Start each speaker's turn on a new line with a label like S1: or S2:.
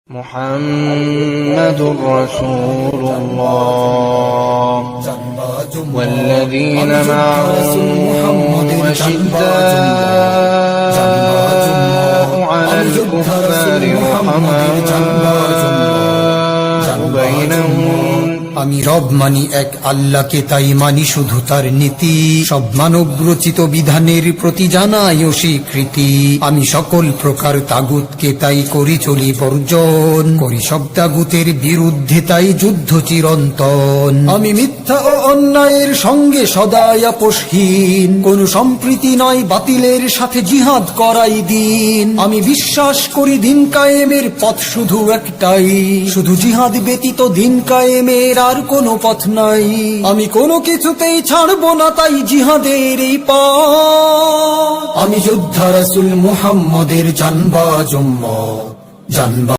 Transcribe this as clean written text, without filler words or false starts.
S1: محمد رسول الله والذين معه أشداء على الكفار رحماء بينهم
S2: আমি রব মানি এক আল্লাহকে, তাই মানি শুধু তার নীতি। সব মানব রচিত বিধানের প্রতি জানাই ও স্বীকৃতি। আমি সকল প্রকার তাগুতকে তাই করি চলি বর্জন, করি সব তাগুতের বিরুদ্ধে তাই যুদ্ধ চিরন্তন। আমি মিথ্যা ও অন্যায়ের সঙ্গে সদাই আপোষহীন, কোন সম্প্রীতি নয় বাতিলের সাথে জিহাদ করাই দিন। আমি বিশ্বাস করি দিন কায়েমের পথ শুধু একটাই, শুধু জিহাদ ব্যতীত দিন কায়েমের আর কোনো পথ নাই। আমি কোনো কিছুতেই ছাড়বো না তাই জিহাদের এই পথ। আমি যোদ্ধা রাসূল মুহাম্মদের জানবাজ উম্মত, জানবা